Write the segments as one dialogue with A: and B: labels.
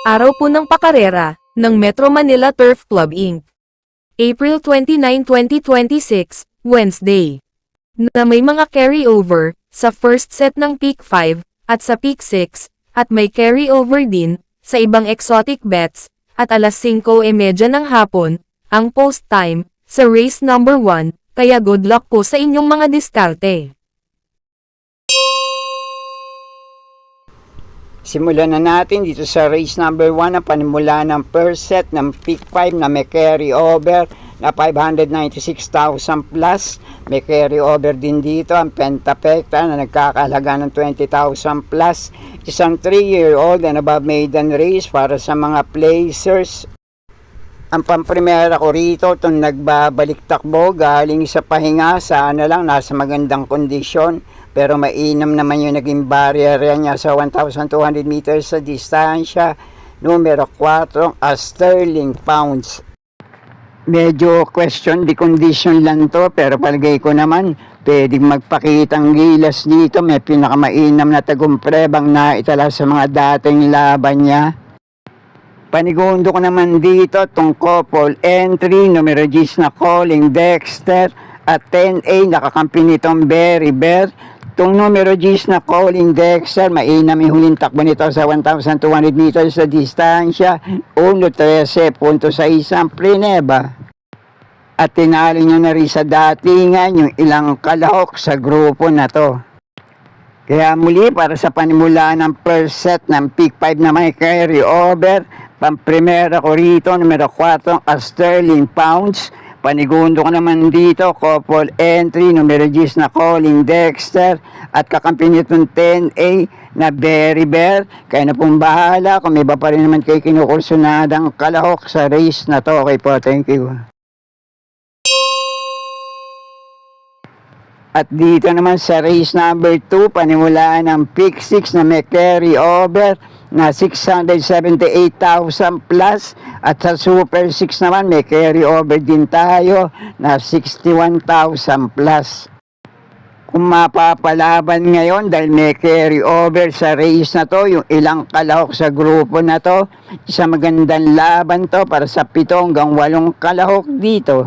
A: Araw po ng pakarera, ng Metro Manila Turf Club Inc. April 29, 2026, Wednesday. Na may mga carryover, sa first set ng Peak 5, at sa Peak 6, at may carryover din, sa ibang exotic bets, at alas 5:30 ng hapon, ang post time, sa race number 1, kaya good luck po sa inyong mga diskarte.
B: Simulan na natin dito sa race number 1 ang panimula ng first set ng Peak 5 na may carry over na 596,000 plus. May carry over din dito ang Pentafecta na nagkakahalaga ng 20,000 plus. Isang 3-year-old and above maiden race para sa mga placers. Ang pamprimera ko rito, itong nagbabalik takbo galing sa pahinga, sana lang nasa magandang kondisyon. Pero mainam naman yung naging barrier niya sa 1,200 meters sa distansya. Numero 4, a Sterling Pounds. Medyo question the condition lang to, pero palagay ko naman pwedeng magpakitang gilas dito. May pinakamainam na tagumprebang na itala sa mga dating laban niya. Panigundo ko naman dito itong couple entry, numero 10 na Calling Dexter at 10A nakakampi nitong Berry Bear. Itong numero 10 na Calling Dexter, mainam yung huling takbo nito sa 1,200 meters sa distansya, 1.13.6 ang Prineba. At tinalo nyo na rin sa datingan yung ilang kalahok sa grupo na to. Kaya muli para sa panimula ng first set ng Peak 5 na may carry over, pamprimera ko rito, numero 4, a Sterling Pounds. Panigundo ko naman dito, couple entry, numero 10 na Calling Dexter, at kakampi nitong 10A na Berry Bear. Kaya na pong bahala kung may iba pa rin naman kayo kinukursunadang kalahok sa race na to. Okay po, thank you. At dito naman sa race number 2, panimulaan ng Peak 6 na may carry over na 678,000 plus. At sa Super 6 naman may carry over din tayo na 61,000 plus. Kung mapapalaban ngayon dahil may carry over sa race na to, yung ilang kalahok sa grupo na to, isang magandang laban to para sa 7 hanggang 8 kalahok dito.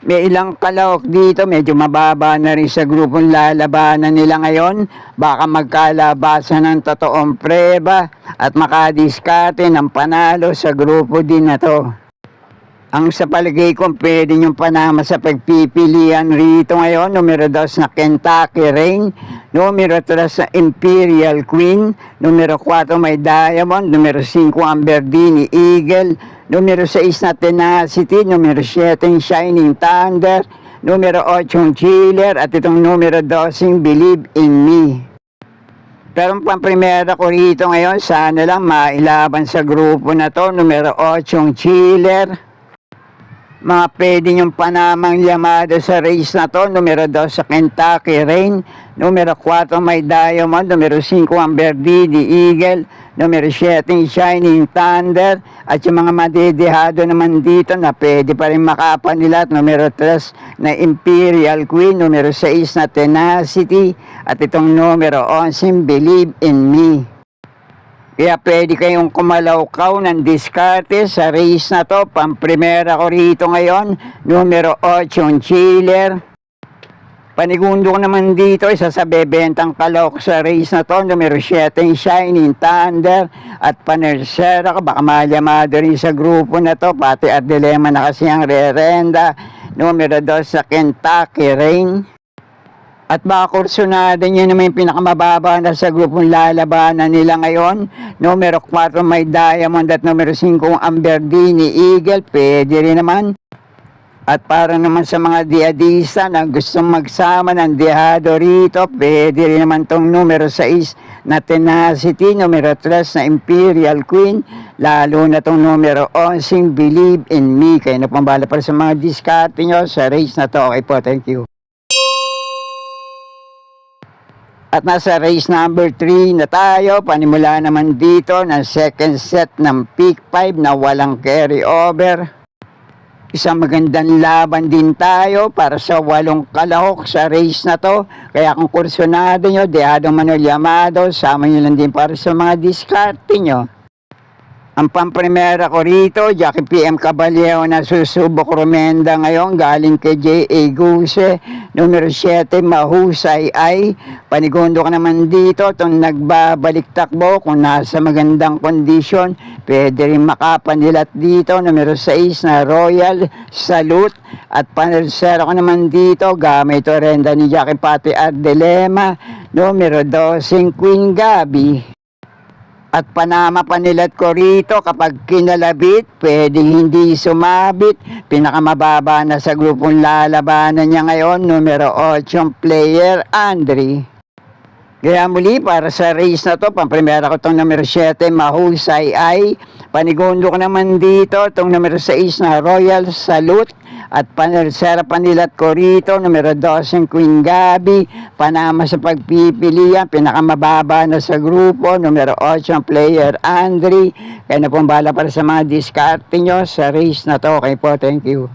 B: May ilang kalahok dito, medyo mababa na rin sa grupong lalabanan nila ngayon. Baka magkalabasan ng totoong preba at makadiskarte ng panalo sa grupo din na to. Ang sa palagay ko, pwede yung panama sa pagpipilian rito ngayon. Numero 2 na Kentucky Rain, numero 3 na Imperial Queen, numero 4 may Diamond, numero 5 Amberdini Eagle, numero 6 na Tenacity, numero 7 Shining Thunder, numero 8 Chiller, at itong numero 12 Believe in Me. Pero ang pamprimera ko rito ngayon, sana lang mailaban sa grupo na to, numero 8 Chiller. Mga pwede yung panamang yamada sa race na to, numero 2 sa Kentucky Rain, numero 4 may Diamond, numero 5 Amberdini Eagle, numero 7 Shining Thunder, at yung mga madedehado naman dito na pwede pa rin makapanila, numero 3 na Imperial Queen, numero 6 na Tenacity, at itong numero 11 Believe in Me. Kaya pwede kayong kumalawkaw ng diskarte sa race na to. Pamprimera ko rito ngayon, numero 8 Chiller. Panigundo ko naman dito, isa sa bebentang kalawak sa race na to, numero 7 Shining Thunder, at panersera ko, baka malyamado rin sa grupo na to, pati at dilema na kasi ang rerenda, numero 2 sa Kentucky Rain. At baka kursunada nyo naman yung pinakamababa na sa grupong lalabanan nila ngayon. Numero 4 may Diamond at numero 5 Amberdini Eagle. Pwede rin naman. At para naman sa mga diadista na gustong magsama ng dehado rito, pwede rin naman tong numero 6 na Tenacity, numero 3 na Imperial Queen, lalo na tong numero 11 Believe in Me. Kaya na pambala para sa mga diskarte nyo sa race na to. Okay po, thank you. At nasa race number 3 na tayo, panimula naman dito ng second set ng Peak 5 na walang carry over. Isang magandang laban din tayo para sa 8 kalahok sa race na to. Kaya kung kursunado nyo, Dehado Manuel Yamado, sama nyo lang din para sa mga diskarte nyo. Ang pamprimera ko rito, Jackie PM Caballero na susubok rumenda ngayon galing kay J.A. Guse. Numero 7, mahusay ay panigundo ka naman dito itong nagbabalik takbo kung nasa magandang kondisyon. Pwede rin makapanilat dito. Numero 6 na Royal Salute. At panersero ko naman dito gamit ito renda ni Jackie Pati Ardelema. Numero 12, Queen Gabi. At panama panilat ko rito kapag kinalabit, pwedeng hindi sumabit. Pinakamababa na sa grupong lalabanan niya ngayon, numero 8, player Andre. Kaya muli para sa race na to, pamprimera ko itong numero 7, mahusay ay. Panigundo ko naman dito itong numero 6 na Royal Salute. At panersera panilat ko rito, numero 12, Queen Gabi. Panama sa pagpipilian, pinakamababa na sa grupo, numero 8, player Andre. Kaya na pong bala para sa mga diskarte nyo sa race na to. Okay po, thank you.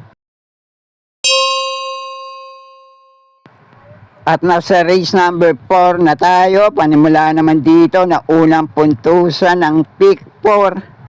B: At nasa race number 4 na tayo, panimula naman dito na unang puntusan ng pick 4.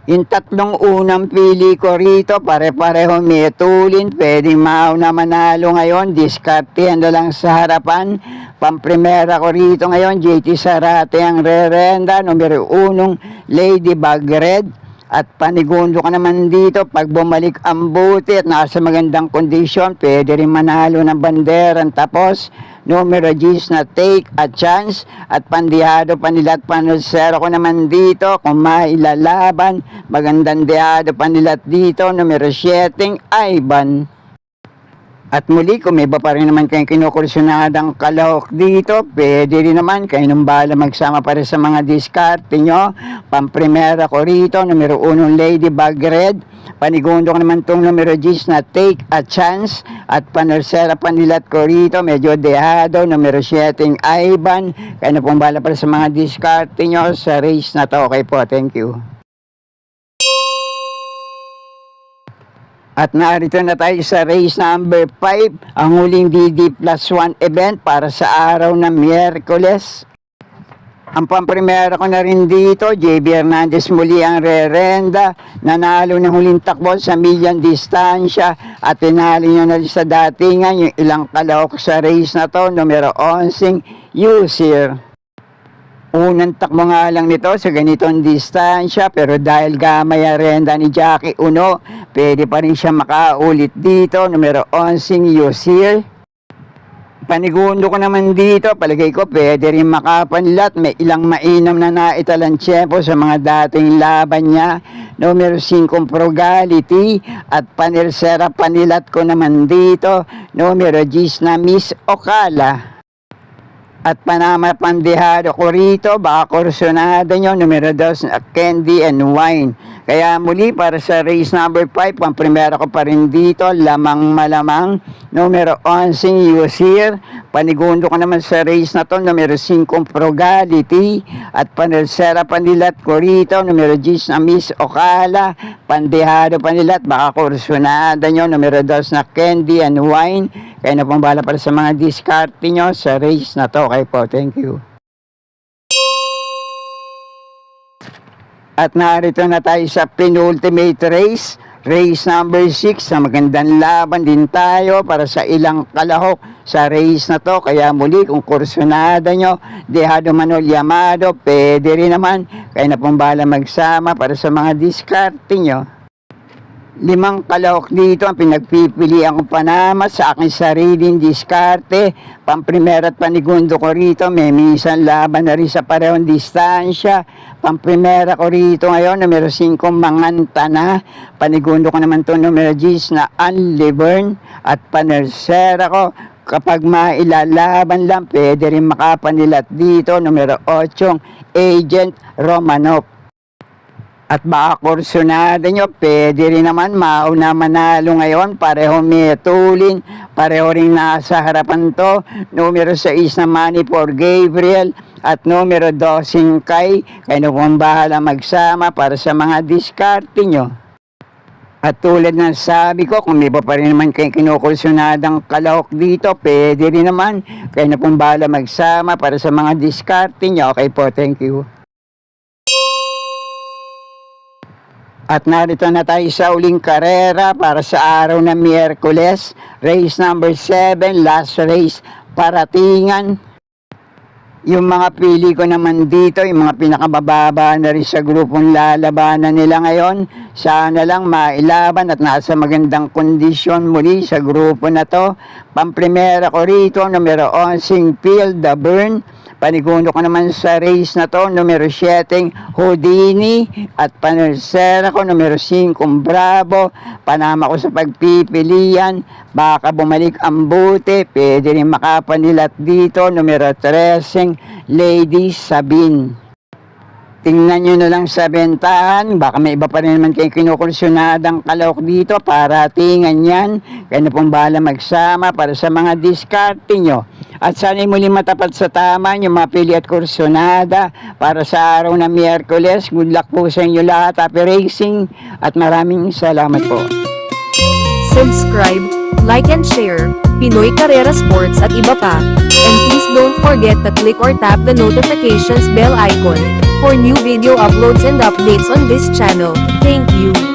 B: Yung 3 unang pili ko rito, pare-pareho may tulin, pwedeng mauna manalo ngayon, diskartehan na lang sa harapan. Pamprimera ko rito ngayon, JT Sarate ang rerenda, numero 1, Ladybug Red. At panigundo ka naman dito, pag bumalik ang buti at nasa magandang kondisyon, pwede rin manalo ng banderang tapos. Numero 10 na Take a Chance. At pandihado panilat panersero ko naman dito kung mailalaban. Magandang dihado panilat dito, numero 7, Ivan. At muli, kung may iba pa rin naman kayong kinukursunadang kalahok dito, pwede rin naman kayo nang bala magsama para sa mga diskarte nyo. Pamprimera ko rito, numero 1, Ladybug Red. Panigundo ko naman itong numero 10 na Take a Chance. At panersera panilat ko rito, medyo dehado, numero 7, Ivan. Kaya na pong bala para sa mga diskarte nyo sa race na to. Okay po, thank you. At narito na tayo sa race number 5, ang huling DD plus 1 event para sa araw ng Miyerkules. Ang pamprimera ko na rin dito, JB Hernandez muli ang rerenda, nanalo ng huling takbo sa milyan distansya at tinalo nyo na rin sa datingan yung ilang kalahok sa race na to, numero 11, Usir. Unang takbo nga lang nito sa ganitong distansya, pero dahil gamay ang renda ni Jackie Uno, pwede pa rin siya makaulit dito, numero 11, Usir. Panigundo ko naman dito, palagay ko pwede rin makapanilat, may ilang mainam na naitalang tiyempo sa mga dating laban niya, numero 5, Frugality. At panersera panilat ko naman dito, numero 10 na Miss Ocala. At panama pandihado ko rito, baka kursunado nyo, numero 2 na Candy and Wine. Kaya muli para sa race number 5, ang primera ko pa rin dito, lamang malamang, numero 11, Usir. Panigundo ko naman sa race na to, numero 5, Frugality. At panersera panilat ko rito, numero 10 na Miss Ocala. Pandihado panilat, baka kursunado nyo, numero 2 na Candy and Wine. Kaya na pong bala para sa mga diskarte nyo sa race na to. Okay po, thank you. At narito na tayo sa penultimate race, race number 6. Sa magandang laban din tayo para sa ilang kalahok sa race na to. Kaya muli, kung kursunada nyo, Dehado Manuel Yamado, pwede rin naman. Kaya na pong bala magsama para sa mga diskarte nyo. 5 kalahok dito ang pinagpipilian ko panama sa aking sariling diskarte. Pamprimera at panigundo ko rito, may minsan laban na rin sa parehong distansya. Pamprimera ko rito ngayon, numero 5, Mangantana. Panigundo ko naman to numero 10 na Unlivern. At panersera ko, kapag mailalaban lang, pwede rin makapanilat dito, numero 8, Agent Romanov. At baka kursunada nyo, pwede rin naman mauna manalo ngayon. Pareho may tulin, pareho rin nasa harapan to. Numero 6 na Money for Gabriel at numero 12 Kay. Kaya na kung bahala magsama para sa mga diskarte nyo. At tulad ng sabi ko, kung may iba pa rin naman kayo kinukursunadang kalahok dito, pwede rin naman. Kayo na pong bahala magsama para sa mga diskarte nyo. Okay po, thank you. At narito na tayo sa uling karera para sa araw ng Miyerkules. Race number 7, last race, Paratingan. Yung mga pili ko naman dito, yung mga pinakabababa na rin sa grupong lalabanan nila ngayon, sana lang mailaban at nasa magandang kondisyon muli sa grupo na to. Pamprimera ko rito, numero 11, Field the Burn. Paniguno ko naman sa race na to, numero 7, Houdini. At panersera ko, numero 5, Bravo. Panama ko sa pagpipilian. Baka bumalik ang buti. Pwede rin makapanilat dito, numero 13, Lady Sabine. Tingnan nyo na lang sa bentahan. Baka may iba pa rin naman kayo kinukursunadang kalahok dito. Paratingan yan. Kaya na pong bahala magsama para sa mga diskarte nyo. At sana'y muli matapat sa tama yung mapili at kursunada para sa araw ng Miyerkules. Good luck po sa inyo lahat. Happy racing at maraming salamat po.
A: Subscribe, like and share, Pinoy Carrera Sports at iba pa. And please don't forget to click or tap the notifications bell icon for new video uploads and updates on this channel. Thank you.